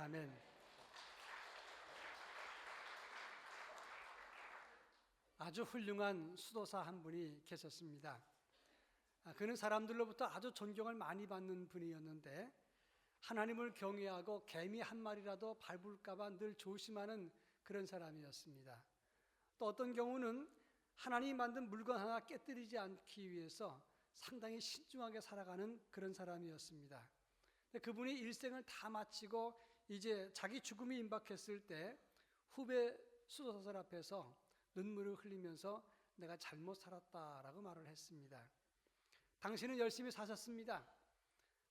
아멘. 아주 훌륭한 수도사 한 분이 계셨습니다. 그는 사람들로부터 아주 존경을 많이 받는 분이었는데 하나님을 경외하고 개미 한 마리라도 밟을까 봐 늘 조심하는 그런 사람이었습니다. 또 어떤 경우는 하나님이 만든 물건 하나 깨뜨리지 않기 위해서 상당히 신중하게 살아가는 그런 사람이었습니다. 그분이 일생을 다 마치고 이제 자기 죽음이 임박했을 때 후배 수도사들 앞에서 눈물을 흘리면서 내가 잘못 살았다라고 말을 했습니다. 당신은 열심히 사셨습니다.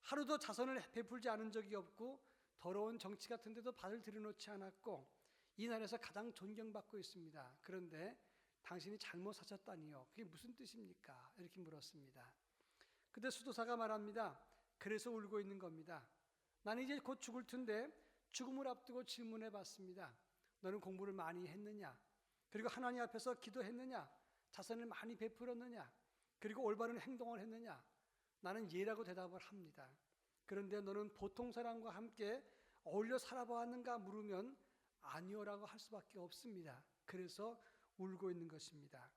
하루도 자선을 베풀지 않은 적이 없고 더러운 정치 같은 데도 발을 들여놓지 않았고 이 나라에서 가장 존경받고 있습니다. 그런데 당신이 잘못 사셨다니요, 그게 무슨 뜻입니까? 이렇게 물었습니다. 그때 수도사가 말합니다. 그래서 울고 있는 겁니다. 나는 이제 곧 죽을 텐데 죽음을 앞두고 질문해 봤습니다. 너는 공부를 많이 했느냐? 그리고 하나님 앞에서 기도했느냐? 자선을 많이 베풀었느냐? 그리고 올바른 행동을 했느냐? 나는 예라고 대답을 합니다. 그런데 너는 보통 사람과 함께 어울려 살아보았는가 물으면 아니요라고 할 수밖에 없습니다. 그래서 울고 있는 것입니다.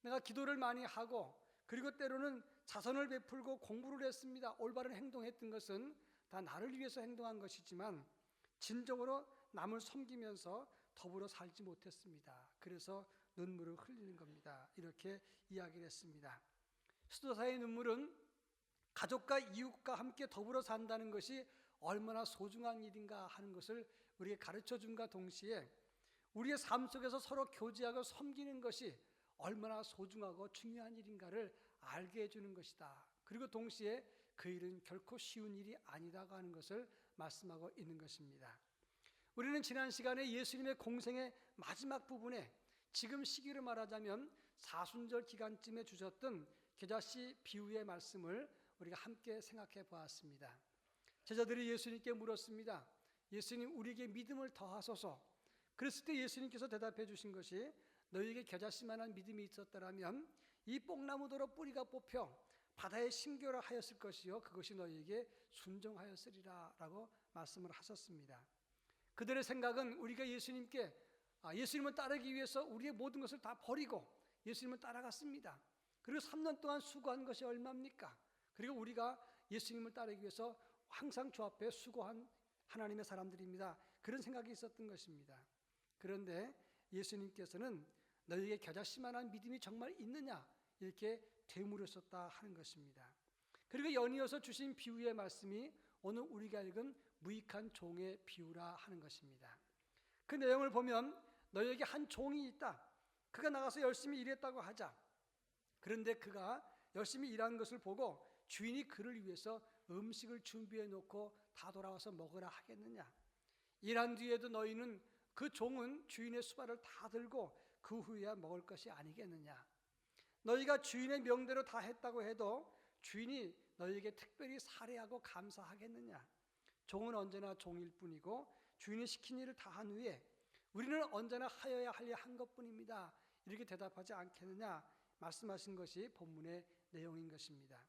내가 기도를 많이 하고 그리고 때로는 자선을 베풀고 공부를 했습니다. 올바른 행동했던 것은 다 나를 위해서 행동한 것이지만 진정으로 남을 섬기면서 더불어 살지 못했습니다. 그래서 눈물을 흘리는 겁니다. 이렇게 이야기를 했습니다. 수도사의 눈물은 가족과 이웃과 함께 더불어 산다는 것이 얼마나 소중한 일인가 하는 것을 우리에게 가르쳐줌과 동시에 우리의 삶 속에서 서로 교제하고 섬기는 것이 얼마나 소중하고 중요한 일인가를 알게 해주는 것이다. 그리고 동시에 그 일은 결코 쉬운 일이 아니다고 하는 것을 말씀하고 있는 것입니다. 우리는 지난 시간에 예수님의 공생의 마지막 부분에 지금 시기를 말하자면 사순절 기간쯤에 주셨던 겨자씨 비유의 말씀을 우리가 함께 생각해 보았습니다. 제자들이 예수님께 물었습니다. 예수님, 우리에게 믿음을 더하소서. 그랬을 때 예수님께서 대답해 주신 것이 너희에게 겨자씨만한 믿음이 있었더라면 이 뽕나무더러 뿌리가 뽑혀 바다에 심겨라 하였을 것이요 그것이 너희에게 순종하였으리라 라고 말씀을 하셨습니다. 그들의 생각은 우리가 예수님을 따르기 위해서 우리의 모든 것을 다 버리고 예수님을 따라갔습니다. 그리고 3년 동안 수고한 것이 얼마입니까? 그리고 우리가 예수님을 따르기 위해서 항상 주 앞에 수고한 하나님의 사람들입니다. 그런 생각이 있었던 것입니다. 그런데 예수님께서는 너희에게 겨자씨만한 믿음이 정말 있느냐 이렇게 되물으셨다 하는 것입니다. 그리고 연이어서 주신 비유의 말씀이 오늘 우리가 읽은 무익한 종의 비유라 하는 것입니다. 그 내용을 보면 너희에게 한 종이 있다. 그가 나가서 열심히 일했다고 하자. 그런데 그가 열심히 일한 것을 보고 주인이 그를 위해서 음식을 준비해 놓고 다 돌아와서 먹으라 하겠느냐? 일한 뒤에도 너희는 그 종은 주인의 수발을 다 들고 그 후에야 먹을 것이 아니겠느냐? 너희가 주인의 명대로 다 했다고 해도 주인이 너희에게 특별히 살해하고 감사하겠느냐? 종은 언제나 종일 뿐이고 주인이 시킨 일을 다 한 후에 우리는 언제나 하여야 할 일 한 것뿐입니다. 이렇게 대답하지 않겠느냐? 말씀하신 것이 본문의 내용인 것입니다.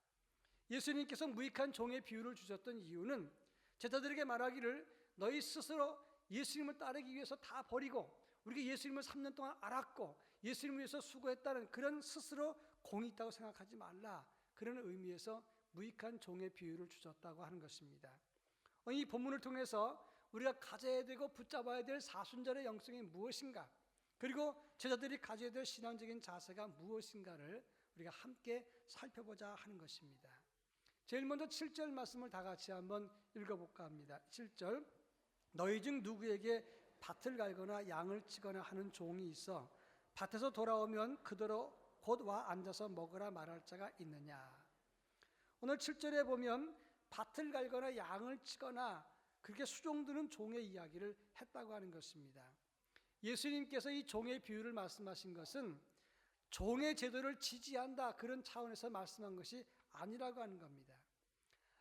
예수님께서 무익한 종의 비유를 주셨던 이유는 제자들에게 말하기를 너희 스스로 예수님을 따르기 위해서 다 버리고 우리가 예수님을 3년 동안 알았고 예수님을 위해서 수고했다는 그런 스스로 공이 있다고 생각하지 말라. 그런 의미에서 무익한 종의 비유를 주셨다고 하는 것입니다. 이 본문을 통해서 우리가 가져야 되고 붙잡아야 될 사순절의 영성이 무엇인가, 그리고 제자들이 가져야 될 신앙적인 자세가 무엇인가를 우리가 함께 살펴보자 하는 것입니다. 제일 먼저 7절 말씀을 다 같이 한번 읽어볼까 합니다. 7절, 너희 중 누구에게 밭을 갈거나 양을 치거나 하는 종이 있어 밭에서 돌아오면 그대로 곧 와 앉아서 먹으라 말할 자가 있느냐. 오늘 7절에 보면 밭을 갈거나 양을 치거나 그렇게 수종드는 종의 이야기를 했다고 하는 것입니다. 예수님께서 이 종의 비유를 말씀하신 것은 종의 제도를 지지한다 그런 차원에서 말씀한 것이 아니라고 하는 겁니다.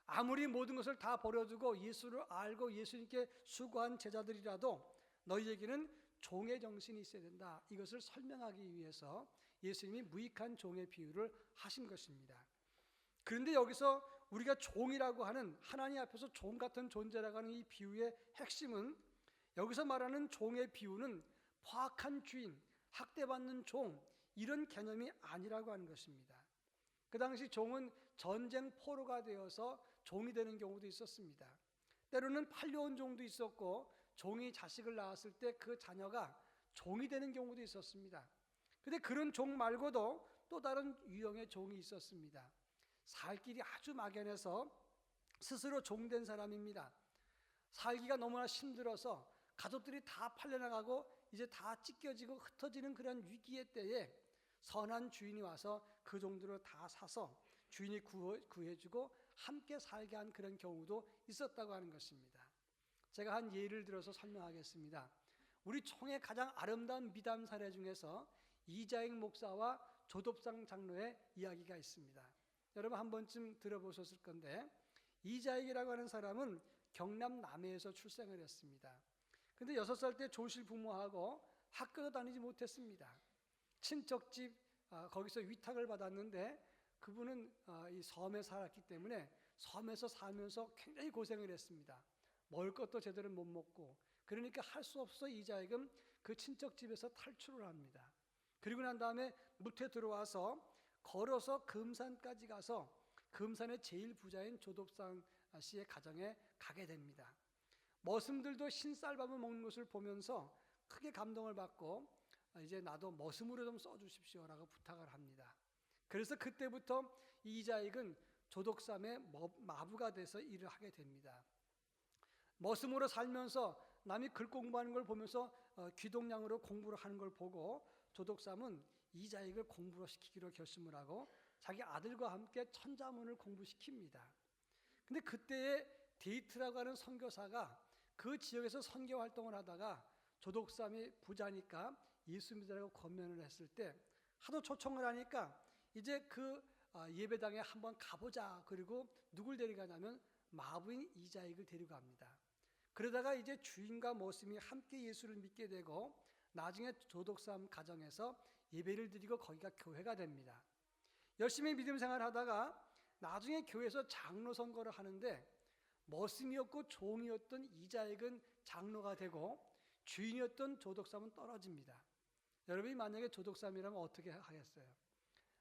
아무리 모든 것을 다 버려두고 예수를 알고 예수님께 수고한 제자들이라도 너희에게는 종의 정신이 있어야 된다. 이것을 설명하기 위해서 예수님이 무익한 종의 비유를 하신 것입니다. 그런데 여기서 우리가 종이라고 하는, 하나님 앞에서 종 같은 존재라고 하는 이 비유의 핵심은, 여기서 말하는 종의 비유는 포악한 주인, 학대받는 종, 이런 개념이 아니라고 하는 것입니다. 그 당시 종은 전쟁 포로가 되어서 종이 되는 경우도 있었습니다. 때로는 팔려온 종도 있었고, 종이 자식을 낳았을 때 그 자녀가 종이 되는 경우도 있었습니다. 그런데 그런 종 말고도 또 다른 유형의 종이 있었습니다. 살 길이 아주 막연해서 스스로 종된 사람입니다. 살기가 너무나 힘들어서 가족들이 다 팔려나가고 이제 다 찢겨지고 흩어지는 그런 위기의 때에 선한 주인이 와서 그 종들을 다 사서 주인이 구해주고 함께 살게 한 그런 경우도 있었다고 하는 것입니다. 제가 한 예를 들어서 설명하겠습니다. 우리 총의 가장 아름다운 미담 사례 중에서 이자익 목사와 조덥상 장로의 이야기가 있습니다. 여러분 한 번쯤 들어보셨을 건데, 이자익이라고 하는 사람은 경남 남해에서 출생을 했습니다. 근데 6살 때 조실 부모하고 학교도 다니지 못했습니다. 친척집 거기서 위탁을 받았는데, 그분은 이 섬에 살았기 때문에 섬에서 살면서 굉장히 고생을 했습니다. 먹을 것도 제대로 못 먹고, 그러니까 할 수 없어 이자익은 그 친척집에서 탈출을 합니다. 그리고 난 다음에 무태 들어와서 걸어서 금산까지 가서 금산의 제일 부자인 조덥상 씨의 가정에 가게 됩니다. 머슴들도 흰쌀밥을 먹는 것을 보면서 크게 감동을 받고, 이제 나도 머슴으로 좀 써주십시오라고 부탁을 합니다. 그래서 그때부터 이자익은 조덕삼의 마부가 돼서 일을 하게 됩니다. 머슴으로 살면서 남이 글 공부하는 걸 보면서 귀동냥으로 공부를 하는 걸 보고 조덕삼은 이자익을 공부를 시키기로 결심을 하고 자기 아들과 함께 천자문을 공부시킵니다. 근데 그때의 데이트라고 하는 선교사가 그 지역에서 선교 활동을 하다가 조덕삼이 부자니까 예수 믿으라고 권면을 했을 때 하도 초청을 하니까 이제 그 예배당에 한번 가보자. 그리고 누굴 데려가냐면 마부인 이자익을 데려갑니다. 그러다가 이제 주인과 머슴이 함께 예수를 믿게 되고 나중에 조덕삼 가정에서 예배를 드리고 거기가 교회가 됩니다. 열심히 믿음 생활하다가 나중에 교회에서 장로 선거를 하는데 머슴이었고 종이었던 이자익은 장로가 되고 주인이었던 조덕삼은 떨어집니다. 여러분이 만약에 조덕삼이라면 어떻게 하겠어요?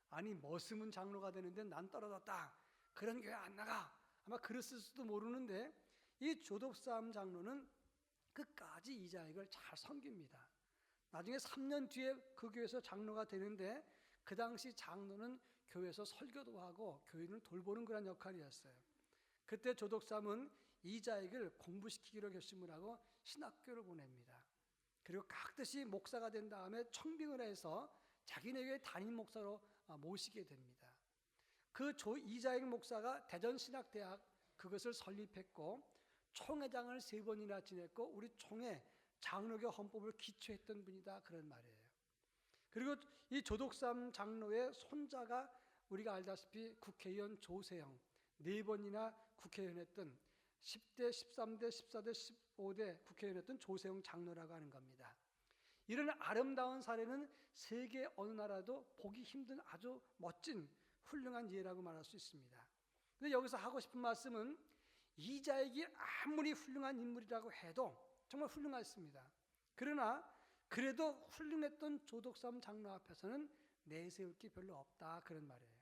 아니 머슴은 장로가 되는데 난 떨어졌다. 그런 교회 안 나가. 아마 그랬을 수도 모르는데 이 조덕삼 장로는 끝까지 이자익을 잘 섬깁니다. 나중에 3년 뒤에 그 교회에서 장로가 되는데 그 당시 장로는 교회에서 설교도 하고 교인을 돌보는 그런 역할이었어요. 그때 조덕삼은 이자익을 공부시키기로 결심을 하고 신학교를 보냅니다. 그리고 깍듯이 목사가 된 다음에 청빙을 해서 자기네 교회 담임 목사로 모시게 됩니다. 그 이자익 목사가 대전신학대학 그것을 설립했고 총회장을 3번이나 지냈고 우리 총회 장로교 헌법을 기초했던 분이다 그런 말이에요. 그리고 이 조덕삼 장로의 손자가 우리가 알다시피 국회의원 조세영 4번이나 국회의원 했던 10대, 13대, 14대, 15대 국회의원 했던 조세영 장로라고 하는 겁니다. 이런 아름다운 사례는 세계 어느 나라도 보기 힘든 아주 멋진 훌륭한 예라고 말할 수 있습니다. 근데 여기서 하고 싶은 말씀은 이자익이 아무리 훌륭한 인물이라고 해도 정말 훌륭했습니다. 그러나 그래도 훌륭했던 조덕삼 장로 앞에서는 내세울 게 별로 없다 그런 말이에요.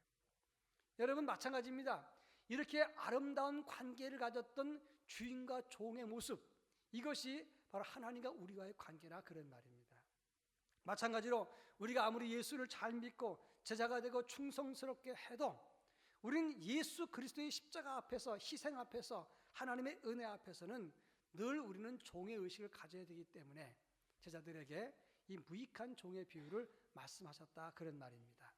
여러분 마찬가지입니다. 이렇게 아름다운 관계를 가졌던 주인과 종의 모습, 이것이 바로 하나님과 우리와의 관계라 그런 말입니다. 마찬가지로 우리가 아무리 예수를 잘 믿고 제자가 되고 충성스럽게 해도 우리는 예수 그리스도의 십자가 앞에서 희생 앞에서 하나님의 은혜 앞에서는 늘 우리는 종의 의식을 가져야 되기 때문에 제자들에게 이 무익한 종의 비유를 말씀하셨다 그런 말입니다.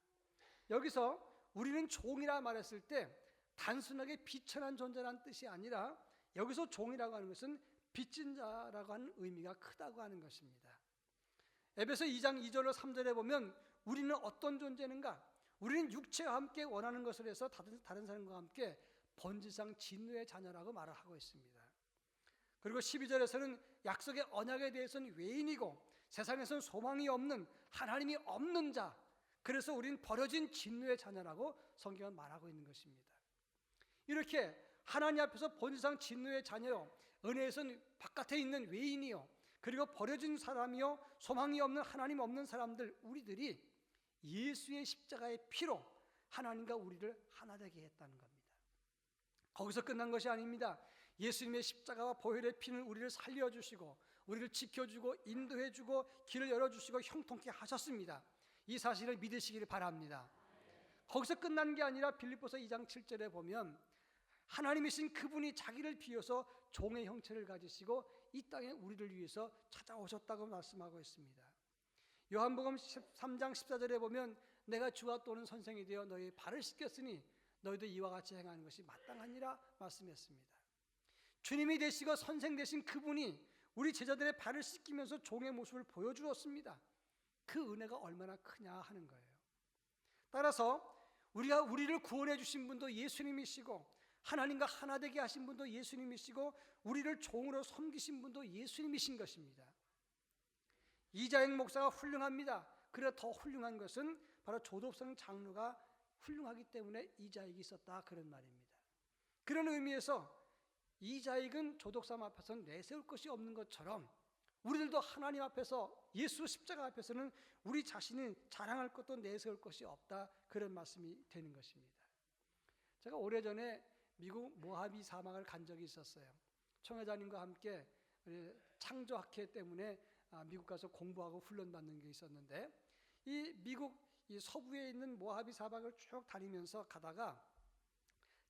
여기서 우리는 종이라 말했을 때 단순하게 비천한 존재라는 뜻이 아니라 여기서 종이라고 하는 것은 빚진 자라고 하는 의미가 크다고 하는 것입니다. 에베소 2장 2절로 3절에 보면 우리는 어떤 존재인가? 우리는 육체와 함께 원하는 것을 해서 다른 사람과 함께 번지상 진노의 자녀라고 말을 하고 있습니다. 그리고 12절에서는 약속의 언약에 대해서는 외인이고 세상에서는 소망이 없는 하나님이 없는 자, 그래서 우리는 버려진 진노의 자녀라고 성경은 말하고 있는 것입니다. 이렇게 하나님 앞에서 본질상 진노의 자녀요, 은혜에선 바깥에 있는 외인이요, 그리고 버려진 사람이요, 소망이 없는 하나님 없는 사람들, 우리들이 예수의 십자가의 피로 하나님과 우리를 하나 되게 했다는 겁니다. 거기서 끝난 것이 아닙니다. 예수님의 십자가와 보혈의 피는 우리를 살려주시고 우리를 지켜주고 인도해주고 길을 열어주시고 형통케 하셨습니다. 이 사실을 믿으시기를 바랍니다. 거기서 끝난 게 아니라 빌립보서 2장 7절에 보면 하나님이신 그분이 자기를 비워서 종의 형체를 가지시고 이 땅에 우리를 위해서 찾아오셨다고 말씀하고 있습니다. 요한복음 13장 14절에 보면 내가 주와 또는 선생이 되어 너희의 발을 씻겼으니 너희도 이와 같이 행하는 것이 마땅하니라 말씀했습니다. 주님이 되시고 선생 되신 그분이 우리 제자들의 발을 씻기면서 종의 모습을 보여주었습니다. 그 은혜가 얼마나 크냐 하는 거예요. 따라서 우리를 구원해 주신 분도 예수님이시고 하나님과 하나 되게 하신 분도 예수님이시고 우리를 종으로 섬기신 분도 예수님이신 것입니다. 이자익 목사가 훌륭합니다. 그래 더 훌륭한 것은 바로 조덕성 장로가 훌륭하기 때문에 이자익이 있었다, 그런 말입니다. 그런 의미에서 이자익은 조덕삼 앞에서 내세울 것이 없는 것처럼 우리들도 하나님 앞에서 예수 십자가 앞에서는 우리 자신이 자랑할 것도 내세울 것이 없다, 그런 말씀이 되는 것입니다. 제가 오래전에 미국 모하비 사막을 간 적이 있었어요. 총회장님과 함께 창조학회 때문에 미국 가서 공부하고 훈련받는 게 있었는데 이 미국 이 서부에 있는 모하비 사막을 쭉 다니면서 가다가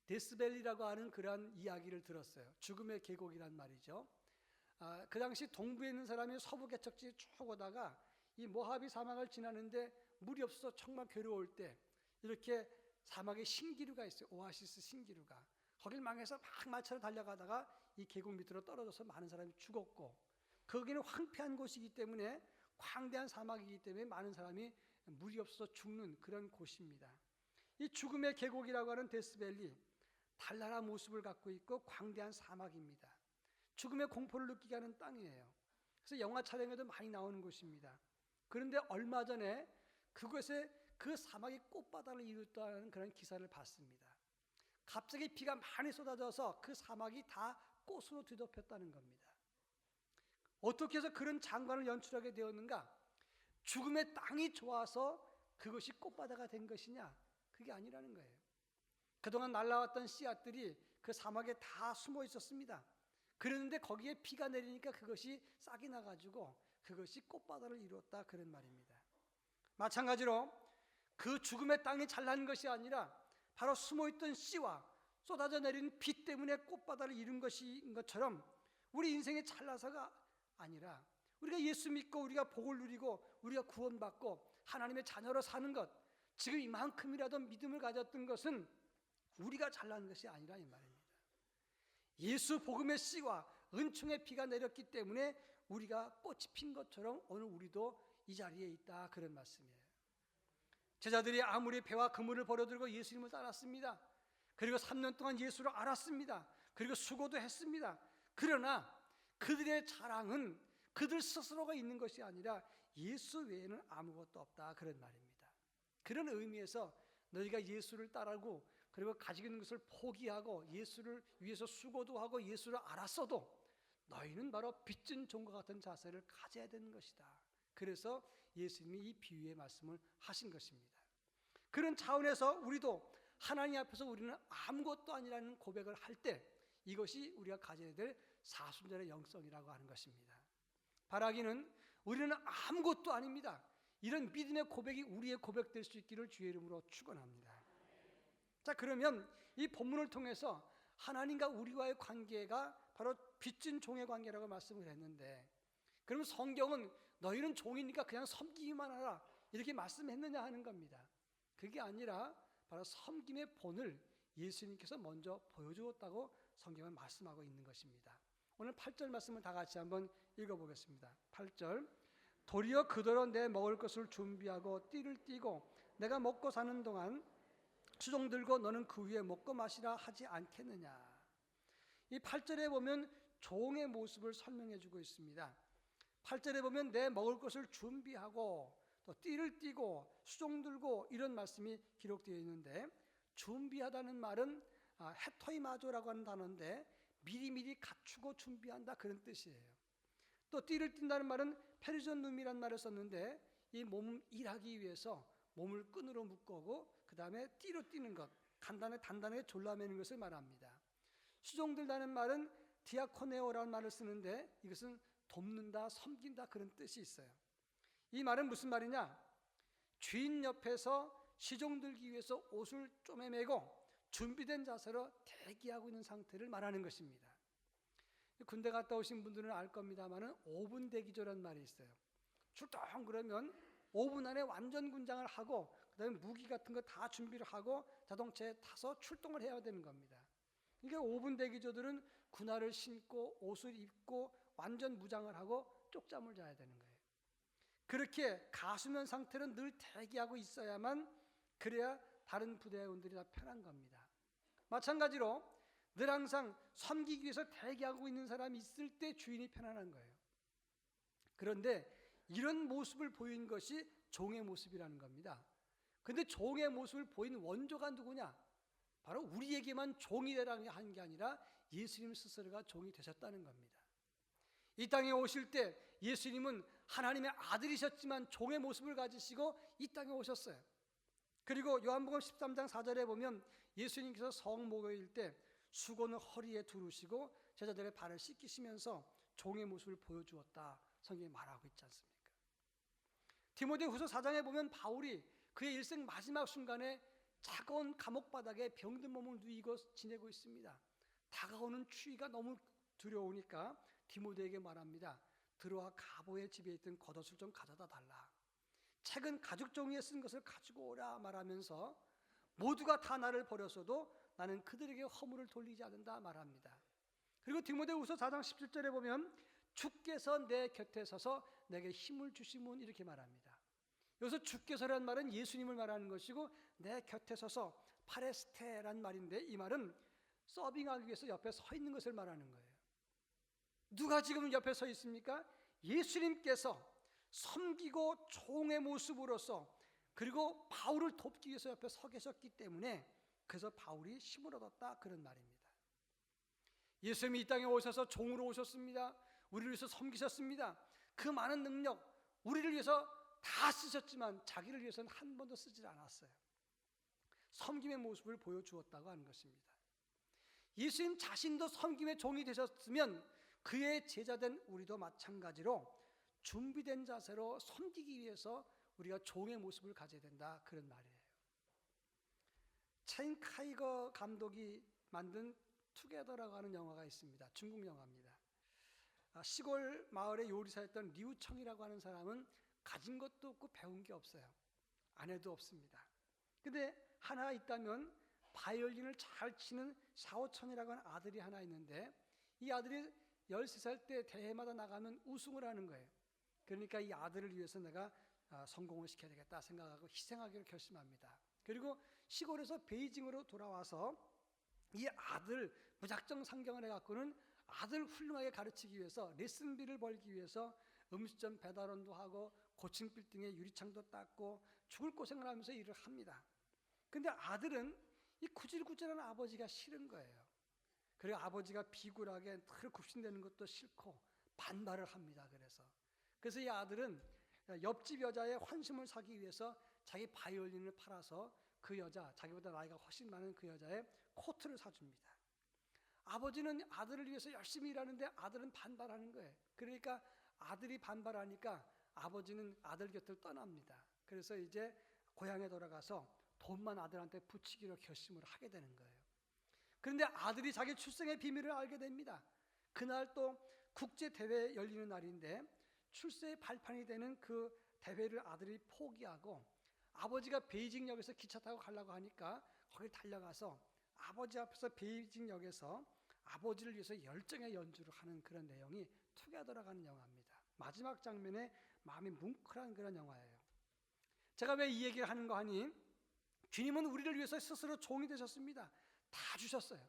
데스밸리라고 하는 그러한 이야기를 들었어요. 죽음의 계곡이란 말이죠. 그 당시 동부에 있는 사람이 서부 개척지에 쭉 오다가 이 모하비 사막을 지나는데 물이 없어서 정말 괴로울 때 이렇게 사막에 신기루가 있어요. 오아시스 신기루가. 거길 망해서 막 마차로 달려가다가 이 계곡 밑으로 떨어져서 많은 사람이 죽었고, 거기는 황폐한 곳이기 때문에 광대한 사막이기 때문에 많은 사람이 물이 없어서 죽는 그런 곳입니다. 이 죽음의 계곡이라고 하는 데스밸리, 달나라 모습을 갖고 있고 광대한 사막입니다. 죽음의 공포를 느끼게 하는 땅이에요. 그래서 영화 촬영에도 많이 나오는 곳입니다. 그런데 얼마 전에 그곳에 그 사막이 꽃바다를 이뤘다는 그런 기사를 봤습니다. 갑자기 비가 많이 쏟아져서 그 사막이 다 꽃으로 뒤덮였다는 겁니다. 어떻게 해서 그런 장관을 연출하게 되었는가? 죽음의 땅이 좋아서 그것이 꽃바다가 된 것이냐? 그게 아니라는 거예요. 그동안 날아왔던 씨앗들이 그 사막에 다 숨어 있었습니다. 그런데 거기에 비가 내리니까 그것이 싹이 나가지고 그것이 꽃바다를 이루었다, 그런 말입니다. 마찬가지로 그 죽음의 땅이 잘난 것이 아니라 바로 숨어있던 씨와 쏟아져 내린 비 때문에 꽃바다를 이룬 것인 것처럼 우리 인생이 잘나서가 아니라 우리가 예수 믿고 우리가 복을 누리고 우리가 구원받고 하나님의 자녀로 사는 것, 지금 이만큼이라도 믿음을 가졌던 것은 우리가 잘난 것이 아니라 이 말입니다. 예수 복음의 씨와 은총의 비가 내렸기 때문에 우리가 꽃이 핀 것처럼 오늘 우리도 이 자리에 있다, 그런 말씀이에요. 제자들이 아무리 배와 그물을 버려들고 예수님을 따랐습니다. 그리고 3년 동안 예수를 알았습니다. 그리고 수고도 했습니다. 그러나 그들의 자랑은 그들 스스로가 있는 것이 아니라 예수 외에는 아무것도 없다, 그런 말입니다. 그런 의미에서 너희가 예수를 따르고 그리고 가지고 있는 것을 포기하고 예수를 위해서 수고도 하고 예수를 알았어도 너희는 바로 빚진 종과 같은 자세를 가져야 되는 것이다. 그래서 예수님이 이 비유의 말씀을 하신 것입니다. 그런 차원에서 우리도 하나님 앞에서 우리는 아무것도 아니라는 고백을 할 때 이것이 우리가 가져야 될 사순절의 영성이라고 하는 것입니다. 바라기는 우리는 아무것도 아닙니다. 이런 믿음의 고백이 우리의 고백될 수 있기를 주의 이름으로 축원합니다. 자, 그러면 이 본문을 통해서 하나님과 우리와의 관계가 바로 빚진 종의 관계라고 말씀을 했는데, 그러면 성경은 너희는 종이니까 그냥 섬기기만 하라 이렇게 말씀했느냐 하는 겁니다. 그게 아니라 바로 섬김의 본을 예수님께서 먼저 보여주었다고 성경은 말씀하고 있는 것입니다. 오늘 8절 말씀을 다 같이 한번 읽어보겠습니다. 8절, 도리어 그더러 내 먹을 것을 준비하고 띠를 띠고 내가 먹고 사는 동안 수종 들고 너는 그 위에 먹고 마시라 하지 않겠느냐. 이 8절에 보면 종의 모습을 설명해 주고 있습니다. 8절에 보면 내 먹을 것을 준비하고 또 띠를 띠고 수종 들고 이런 말씀이 기록되어 있는데, 준비하다는 말은 헤토이마조라고 하는 단어인데 미리미리 갖추고 준비한다 그런 뜻이에요. 또 띠를 띈다는 말은 페르전눔이라는 말을 썼는데 이 몸 일하기 위해서 몸을 끈으로 묶고 그 다음에 띠로 띠는 것, 단단하게 졸라매는 것을 말합니다. 수종들다는 말은 디아코네오라는 말을 쓰는데 이것은 돕는다, 섬긴다 그런 뜻이 있어요. 이 말은 무슨 말이냐? 주인 옆에서 시종 들기 위해서 옷을 쪼매매고 준비된 자세로 대기하고 있는 상태를 말하는 것입니다. 군대 갔다 오신 분들은 알 겁니다만은 5분 대기조라는 말이 있어요. 출동 그러면 5분 안에 완전 군장을 하고 그다음에 무기 같은 거 다 준비를 하고 자동차에 타서 출동을 해야 되는 겁니다. 그러니까 5분 대기조들은 군화를 신고 옷을 입고 완전 무장을 하고 쪽잠을 자야 되는 거예요. 그렇게 가수면 상태로 늘 대기하고 있어야만 그래야 다른 부대원들이 다 편한 겁니다. 마찬가지로 늘 항상 섬기기 위해서 대기하고 있는 사람이 있을 때 주인이 편안한 거예요. 그런데 이런 모습을 보인 것이 종의 모습이라는 겁니다. 그런데 종의 모습을 보인 원조가 누구냐? 바로 우리에게만 종이 되라는 게 아니라 예수님 스스로가 종이 되셨다는 겁니다. 이 땅에 오실 때 예수님은 하나님의 아들이셨지만 종의 모습을 가지시고 이 땅에 오셨어요. 그리고 요한복음 13장 4절에 보면 예수님께서 성목요일 때 수건을 허리에 두르시고 제자들의 발을 씻기시면서 종의 모습을 보여주었다 성경에 말하고 있지 않습니까? 디모데후서 4장에 보면 바울이 그의 일생 마지막 순간에 차가운 감옥 바닥에 병든 몸을 누이고 지내고 있습니다. 다가오는 추위가 너무 두려우니까 디모데에게 말합니다. 들어와 가보의 집에 있던 겉옷을 좀 가져다 달라. 책은 가죽 종이에 쓴 것을 가지고 오라 말하면서 모두가 다 나를 버렸어도 나는 그들에게 허물을 돌리지 않는다 말합니다. 그리고 디모데후서 4장 17절에 보면 주께서 내 곁에 서서 내게 힘을 주시면 이렇게 말합니다. 여기서 주께서라는 말은 예수님을 말하는 것이고 내 곁에 서서 파레스테란 말인데 이 말은 서빙하기 위해서 옆에 서 있는 것을 말하는 거예요. 누가 지금 옆에 서 있습니까? 예수님께서 섬기고 종의 모습으로서 그리고 바울을 돕기 위해서 옆에 서 계셨기 때문에 그래서 바울이 힘을 얻었다 그런 말입니다. 예수님이 이 땅에 오셔서 종으로 오셨습니다. 우리를 위해서 섬기셨습니다. 그 많은 능력 우리를 위해서 다 쓰셨지만 자기를 위해서는 한 번도 쓰지 않았어요. 섬김의 모습을 보여주었다고 하는 것입니다. 예수님 자신도 섬김의 종이 되셨으면 그의 제자된 우리도 마찬가지로 준비된 자세로 섬기기 위해서 우리가 종의 모습을 가져야 된다 그런 말이에요. 체인 카이거 감독이 만든 투게더라고 하는 영화가 있습니다. 중국 영화입니다. 시골 마을의 요리사였던 류청이라고 하는 사람은 가진 것도 없고 배운 게 없어요. 아내도 없습니다. 근데 하나 있다면 바이올린을 잘 치는 샤오천이라고 하는 아들이 하나 있는데 이 아들이 13살 때 대회마다 나가면 우승을 하는 거예요. 그러니까 이 아들을 위해서 내가 성공을 시켜야 되겠다 생각하고 희생하기로 결심합니다. 그리고 시골에서 베이징으로 돌아와서 이 아들 무작정 상경을 해갖고는 아들 훌륭하게 가르치기 위해서 레슨비를 벌기 위해서 음식점 배달원도 하고 고층 빌딩에 유리창도 닦고 죽을 고생을 하면서 일을 합니다. 근데 아들은 이 구질구질한 아버지가 싫은 거예요. 그리고 아버지가 비굴하게 늘 굽신대는 것도 싫고 반발을 합니다. 그래서 이 아들은 옆집 여자의 환심을 사기 위해서 자기 바이올린을 팔아서 그 여자, 자기보다 나이가 훨씬 많은 그 여자의 코트를 사줍니다. 아버지는 아들을 위해서 열심히 일하는데 아들은 반발하는 거예요. 그러니까 아들이 반발하니까 아버지는 아들 곁을 떠납니다. 그래서 이제 고향에 돌아가서 돈만 아들한테 붙이기로 결심을 하게 되는 거예요. 그런데 아들이 자기 출생의 비밀을 알게 됩니다. 그날 또 국제대회 열리는 날인데 출세의 발판이 되는 그 대회를 아들이 포기하고 아버지가 베이징역에서 기차 타고 가려고 하니까 거기 달려가서 아버지 앞에서 베이징역에서 아버지를 위해서 열정의 연주를 하는 그런 내용이 투게더라고 하는 영화입니다. 마지막 장면에 마음이 뭉클한 그런 영화예요. 제가 왜 이 얘기를 하는 거 하니 주님은 우리를 위해서 스스로 종이 되셨습니다. 다 주셨어요.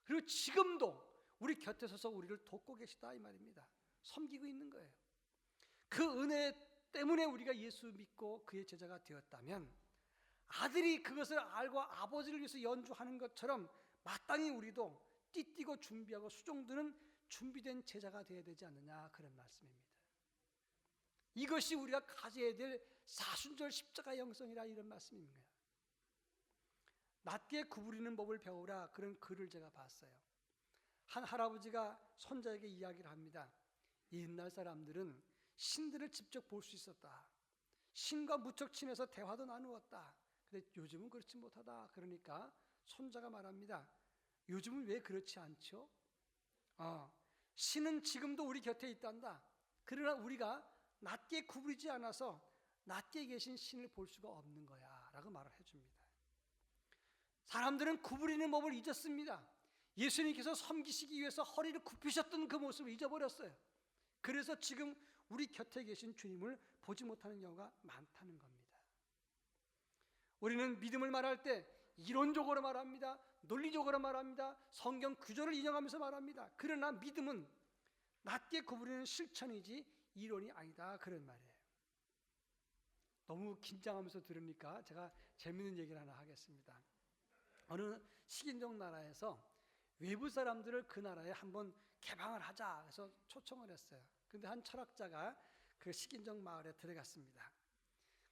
그리고 지금도 우리 곁에 서서 우리를 돕고 계시다 이 말입니다. 섬기고 있는 거예요. 그 은혜 때문에 우리가 예수 믿고 그의 제자가 되었다면 아들이 그것을 알고 아버지를 위해서 연주하는 것처럼 마땅히 우리도 띠띠고 준비하고 수종드는 준비된 제자가 되어야 되지 않느냐, 그런 말씀입니다. 이것이 우리가 가져야 될 사순절 십자가 영성이라, 이런 말씀입니다. 낮게 구부리는 법을 배우라, 그런 글을 제가 봤어요. 한 할아버지가 손자에게 이야기를 합니다. 옛날 사람들은 신들을 직접 볼 수 있었다. 신과 무척 친해서 대화도 나누었다. 근데 요즘은 그렇지 못하다. 그러니까 손자가 말합니다. 요즘은 왜 그렇지 않죠? 신은 지금도 우리 곁에 있단다. 그러나 우리가 낮게 구부리지 않아서 낮게 계신 신을 볼 수가 없는 거야, 라고 말을 해줍니다. 사람들은 구부리는 법을 잊었습니다. 예수님께서 섬기시기 위해서 허리를 굽히셨던 그 모습을 잊어버렸어요. 그래서 지금 우리 곁에 계신 주님을 보지 못하는 경우가 많다는 겁니다. 우리는 믿음을 말할 때 이론적으로 말합니다. 논리적으로 말합니다. 성경 구절을 인용하면서 말합니다. 그러나 믿음은 낮게 구부리는 실천이지 이론이 아니다, 그런 말이에요. 너무 긴장하면서 들으니까 제가 재밌는 얘기를 하나 하겠습니다. 어느 식인종 나라에서 외부 사람들을 그 나라에 한번 개방을 하자 해서 초청을 했어요. 근데 한 철학자가 그 식인종 마을에 들어갔습니다.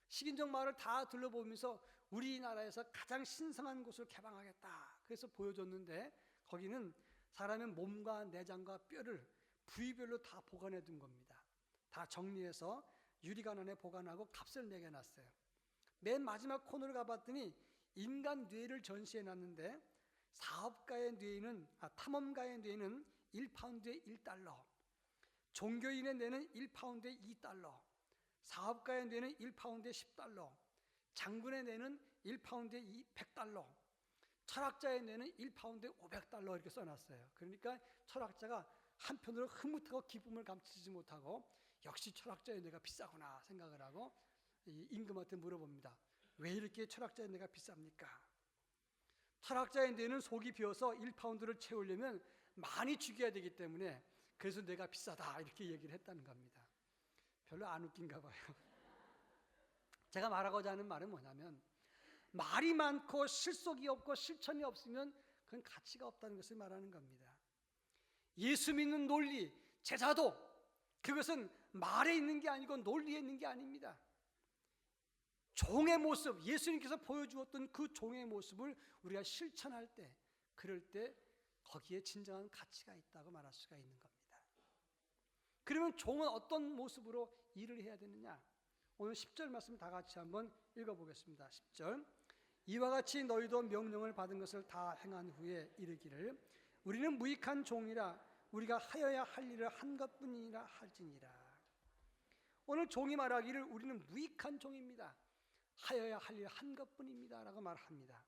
식인종 마을을 다 둘러보면서 우리나라에서 가장 신성한 곳을 개방하겠다, 그래서 보여줬는데 거기는 사람의 몸과 내장과 뼈를 부위별로 다 보관해 둔 겁니다. 다 정리해서 유리관 안에 보관하고 값을 내게 놨어요. 맨 마지막 코너를 가봤더니 인간 뇌를 전시해 놨는데 탐험가의 뇌는 1파운드에 1달러, 종교인의 뇌는 1파운드에 2달러, 사업가의 뇌는 1파운드에 10달러, 장군의 뇌는 1파운드에 100달러, 철학자의 뇌는 1파운드에 500달러, 이렇게 써놨어요. 그러니까 철학자가 한편으로 흐뭇하고 기쁨을 감추지 못하고 역시 철학자의 뇌가 비싸구나 생각을 하고 임금한테 물어봅니다. 왜 이렇게 철학자의 뇌가 비쌉니까? 철학자의 뇌는 속이 비어서 1파운드를 채우려면 많이 죽여야 되기 때문에 그래서 뇌가 비싸다, 이렇게 얘기를 했다는 겁니다. 별로 안 웃긴가 봐요. 제가 말하고자 하는 말은 뭐냐면, 말이 많고 실속이 없고 실천이 없으면 그건 가치가 없다는 것을 말하는 겁니다. 예수 믿는 논리, 제자도 그것은 말에 있는 게 아니고 논리에 있는 게 아닙니다. 종의 모습, 예수님께서 보여주었던 그 종의 모습을 우리가 실천할 때, 그럴 때 거기에 진정한 가치가 있다고 말할 수가 있는 겁니다. 그러면 종은 어떤 모습으로 일을 해야 되느냐? 오늘 10절 말씀 다 같이 한번 읽어보겠습니다. 10절. 이와 같이 너희도 명령을 받은 것을 다 행한 후에 이르기를 우리는 무익한 종이라 우리가 하여야 할 일을 한 것뿐이라 할지니라. 오늘 종이 말하기를 우리는 무익한 종입니다. 하여야 할 일 한 것뿐입니다, 라고 말합니다.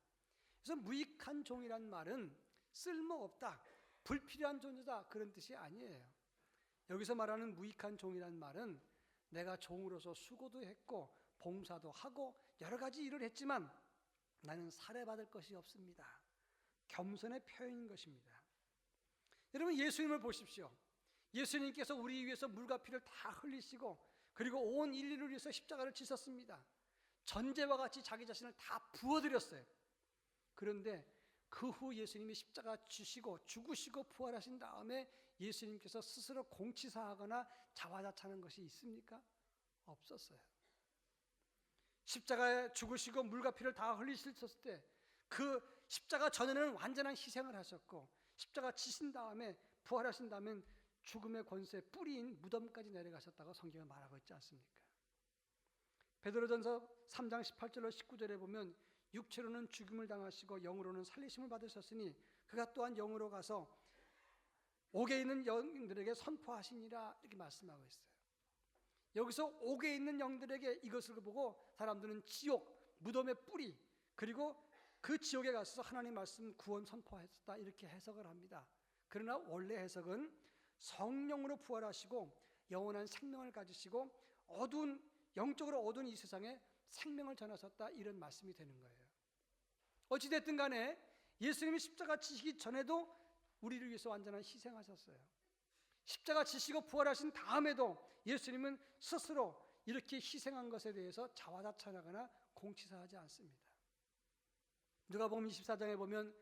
그래서 무익한 종이란 말은 쓸모없다, 불필요한 존재다, 그런 뜻이 아니에요. 여기서 말하는 무익한 종이란 말은 내가 종으로서 수고도 했고 봉사도 하고 여러 가지 일을 했지만 나는 살해받을 것이 없습니다. 겸손의 표현인 것입니다. 여러분, 예수님을 보십시오. 예수님께서 우리 위해서 물과 피를 다 흘리시고 그리고 온 인류를 위해서 십자가를 지셨습니다. 전제와 같이 자기 자신을 다 부어드렸어요. 그런데 그 후 예수님이 십자가 지시고 죽으시고 부활하신 다음에 예수님께서 스스로 공치사하거나 자화자찬한 것이 있습니까? 없었어요. 십자가에 죽으시고 물과 피를 다 흘리셨을 때 그 십자가 전에는 완전한 희생을 하셨고 십자가 지신 다음에 부활하신 다음에 죽음의 권세 뿌리인 무덤까지 내려가셨다고 성경에 말하고 있지 않습니까? 베드로전서 3장 18절로 19절에 보면 육체로는 죽음을 당하시고 영으로는 살리심을 받으셨으니 그가 또한 영으로 가서 옥에 있는 영들에게 선포하시니라, 이렇게 말씀하고 있어요. 여기서 옥에 있는 영들에게 이것을 보고 사람들은 지옥, 무덤의 뿌리, 그리고 그 지옥에 가서 하나님 말씀 구원 선포했다, 이렇게 해석을 합니다. 그러나 원래 해석은 성령으로 부활하시고 영원한 생명을 가지시고 영적으로 어두운 이 세상에 생명을 전하셨다, 이런 말씀이 되는 거예요. 어찌됐든 간에 예수님이 십자가 지시기 전에도 우리를 위해서 완전한 희생하셨어요. 십자가 지시고 부활하신 다음에도 예수님은 스스로 이렇게 희생한 것에 대해서 자화자찬하거나 공치사하지 않습니다. 누가복음 24장에 보면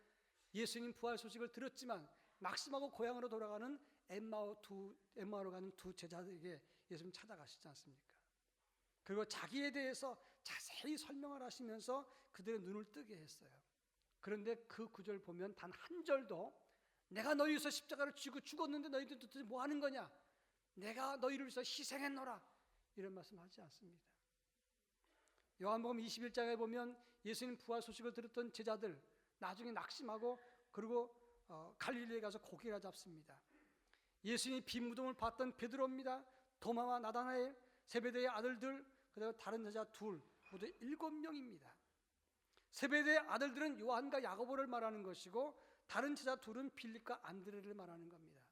예수님 부활 소식을 들었지만 낙심하고 고향으로 돌아가는 엠마오로 가는 두 제자들에게 예수님 찾아가시지 않습니까? 그리고 자기에 대해서 자세히 설명을 하시면서 그들의 눈을 뜨게 했어요. 그런데 그 구절 보면 단 한 절도 내가 너희 위해서 십자가를 지고 죽었는데 너희들 도대체 뭐 하는 거냐? 내가 너희를 위해서 희생했노라. 이런 말씀하지 않습니다. 요한복음 21장에 보면 예수님 부활 소식을 들었던 제자들 나중에 낙심하고 그리고 갈릴리에 가서 고기를 잡습니다. 예수님이 빈 무덤을 봤던 베드로입니다. 도마와 나다나엘, 세베대의 아들들, 그다음에 다른 제자 둘, 모두 7명입니다. 세베대의 아들들은 요한과 야고보를 말하는 것이고 다른 제자 둘은 빌립과 안드레를 말하는 겁니다.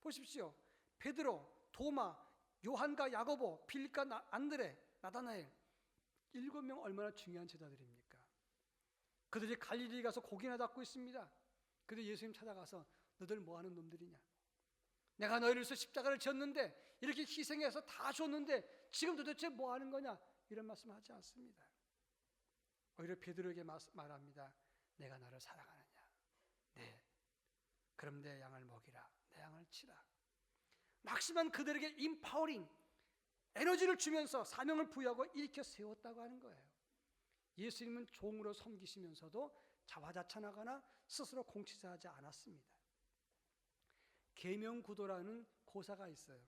보십시오. 베드로, 도마, 요한과 야고보, 빌립과 안드레, 나다나엘 7명 얼마나 중요한 제자들입니까? 그들이 갈릴리에 가서 고기나 잡고 있습니다. 그런데 예수님 찾아가서 너들 뭐하는 놈들이냐? 내가 너희를 위해서 십자가를 졌는데 이렇게 희생해서 다 줬는데 지금 도대체 뭐하는 거냐? 이런 말씀하지 않습니다. 오히려 베드로에게 말합니다. 내가 너를 사랑하느냐? 네. 그럼 내 양을 먹이라. 내 양을 치라. 낙심한 그들에게 임파워링, 에너지를 주면서 사명을 부여하고 일으켜 세웠다고 하는 거예요. 예수님은 종으로 섬기시면서도 자화자찬하거나 스스로 공치사하지 않았습니다. 계명구도라는 고사가 있어요.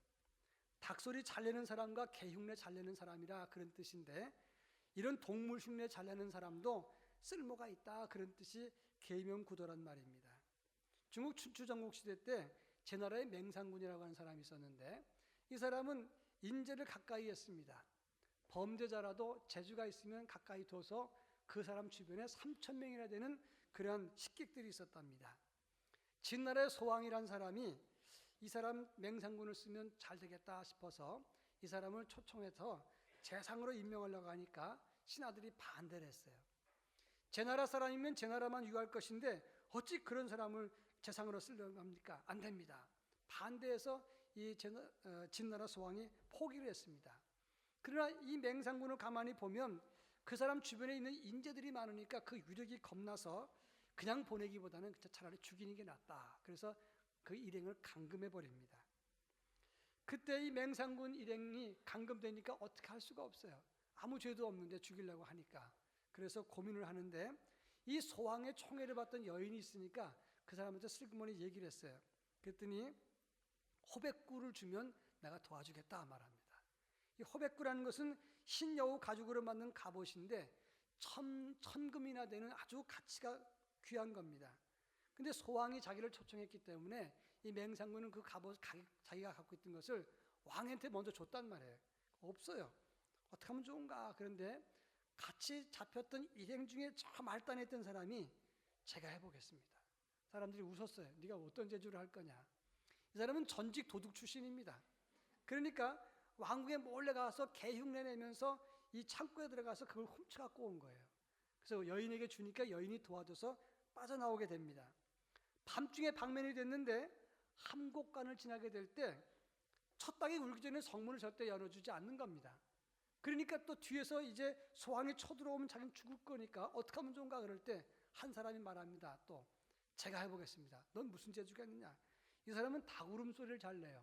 닭소리 잘 내는 사람과 개 흉내 잘 내는 사람이라 그런 뜻인데 이런 동물 흉내 잘 내는 사람도 쓸모가 있다 그런 뜻이 계명구도란 말입니다. 중국 춘추전국 시대 때 제나라의 맹상군이라고 하는 사람이 있었는데 이 사람은 인재를 가까이 했습니다. 범죄자라도 재주가 있으면 가까이 둬서 그 사람 주변에 3,000명이나 되는 그러한 식객들이 있었답니다. 진나라의 소왕이란 사람이 이 사람 맹상군을 쓰면 잘 되겠다 싶어서 이 사람을 초청해서 재상으로 임명하려고 하니까 신하들이 반대를 했어요. 제 나라 사람이면 제 나라만 유할 것인데 어찌 그런 사람을 재상으로 쓰려고 합니까? 안 됩니다. 반대해서 이 진나라 소왕이 포기를 했습니다. 그러나 이 맹상군을 가만히 보면 그 사람 주변에 있는 인재들이 많으니까 그 위력이 겁나서 그냥 보내기보다는 차라리 죽이는 게 낫다. 그래서 그 일행을 감금해 버립니다. 그때 이 맹상군 일행이 감금되니까 어떻게 할 수가 없어요. 아무 죄도 없는데 죽이려고 하니까. 그래서 고민을 하는데 이 소왕의 총애를 받던 여인이 있으니까 그 사람한테 슬그머니 얘기를 했어요. 그랬더니 호백구를 주면 내가 도와주겠다 말합니다. 이 호백구라는 것은 흰여우 가죽으로 만든 갑옷인데 천금이나 되는 아주 가치가 귀한 겁니다. 근데 소왕이 자기를 초청했기 때문에 이 맹상군은 그 갑옷 자기가 갖고 있던 것을 왕한테 먼저 줬단 말이에요. 없어요. 어떻게 하면 좋은가? 그런데 같이 잡혔던 일행 중에 저 말단했던 사람이 제가 해보겠습니다. 사람들이 웃었어요. 네가 어떤 재주를 할 거냐? 이 사람은 전직 도둑 출신입니다. 그러니까 왕궁에 몰래 가서 개 흉내 내면서 이 창고에 들어가서 그걸 훔쳐갖고 온 거예요. 그래서 여인에게 주니까 여인이 도와줘서 빠져나오게 됩니다. 밤중에 방면이 됐는데 함곡관을 지나게 될 때 첫 땅이 울기 전에 성문을 절대 열어주지 않는 겁니다. 그러니까 또 뒤에서 이제 소왕이 쳐들어오면 자기는 죽을 거니까 어떻게 하면 좋은가 그럴 때 한 사람이 말합니다. 또 제가 해보겠습니다. 넌 무슨 재주가 있느냐? 이 사람은 닭 울음소리를 잘 내요.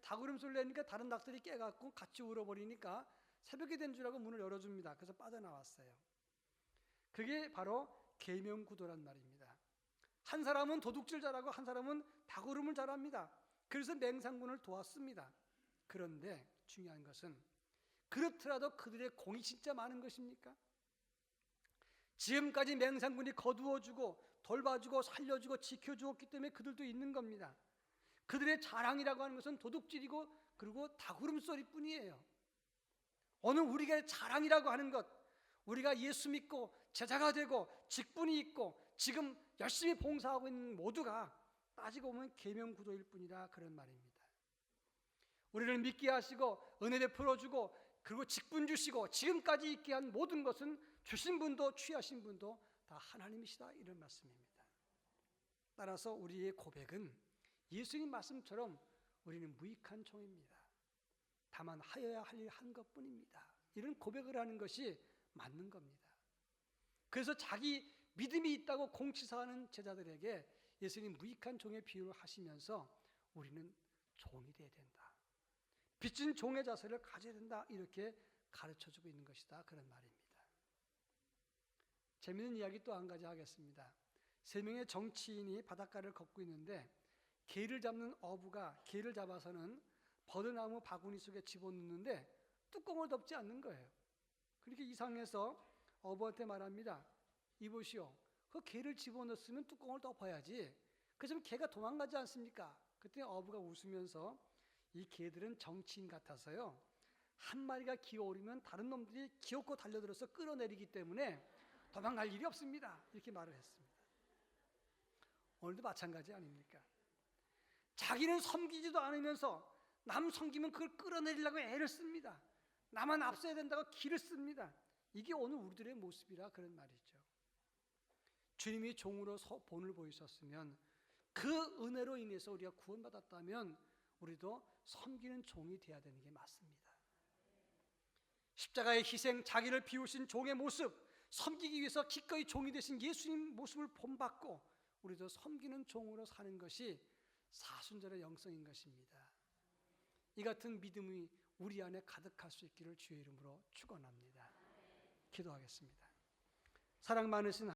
닭 울음소리를 내니까 다른 닭들이 깨갖고 같이 울어버리니까 새벽이 된 줄 알고 문을 열어줍니다. 그래서 빠져나왔어요. 그게 바로 계명구도란 말입니다. 한 사람은 도둑질 잘하고 한 사람은 닭 울음을 잘합니다. 그래서 맹상군을 도왔습니다. 그런데 중요한 것은 그렇더라도 그들의 공이 진짜 많은 것입니까? 지금까지 맹상군이 거두어주고 돌봐주고 살려주고 지켜주었기 때문에 그들도 있는 겁니다. 그들의 자랑이라고 하는 것은 도둑질이고 그리고 닭울음소리뿐이에요. 오늘 우리가 자랑이라고 하는 것, 우리가 예수 믿고 제자가 되고 직분이 있고 지금 열심히 봉사하고 있는 모두가 따지고 보면 계명구도일 뿐이라 그런 말입니다. 우리를 믿게 하시고 은혜 베풀어 주고 그리고 직분 주시고 지금까지 있게 한 모든 것은 주신 분도 취하신 분도 다 하나님이시다 이런 말씀입니다. 따라서 우리의 고백은 예수님 말씀처럼 우리는 무익한 종입니다. 다만 하여야 할 일 한 것뿐입니다. 이런 고백을 하는 것이 맞는 겁니다. 그래서 자기 믿음이 있다고 공치사하는 제자들에게 예수님 무익한 종의 비유를 하시면서 우리는 종이 되어야 된다. 빚진 종의 자세를 가져야 된다. 이렇게 가르쳐주고 있는 것이다. 그런 말입니다. 재미있는 이야기 또 한 가지 하겠습니다. 3명의 정치인이 바닷가를 걷고 있는데 게를 잡는 어부가 게를 잡아서는 버드나무 바구니 속에 집어넣는데 뚜껑을 덮지 않는 거예요. 그렇게 이상해서 어부한테 말합니다. 이보시오, 그 게를 집어넣었으면 뚜껑을 덮어야지. 그러면 게가 도망가지 않습니까? 그때 어부가 웃으면서 이 개들은 정치인 같아서요, 한 마리가 기어오르면 다른 놈들이 기어코 달려들어서 끌어내리기 때문에 도망갈 일이 없습니다. 이렇게 말을 했습니다. 오늘도 마찬가지 아닙니까? 자기는 섬기지도 않으면서 남 섬기면 그걸 끌어내리려고 애를 씁니다. 나만 앞서야 된다고 기를 씁니다. 이게 오늘 우리들의 모습이라 그런 말이죠. 주님이 종으로 본을 보이셨으면 그 은혜로 인해서 우리가 구원받았다면 우리도 섬기는 종이 되어야 되는 게 맞습니다. 십자가의 희생, 자기를 비우신 종의 모습, 섬기기 위해서 기꺼이 종이 되신 예수님 모습을 본받고 우리도 섬기는 종으로 사는 것이 사순절의 영성인 것입니다. 이 같은 믿음이 우리 안에 가득할 수 있기를 주의 이름으로 축원합니다. 기도하겠습니다. 사랑 많으신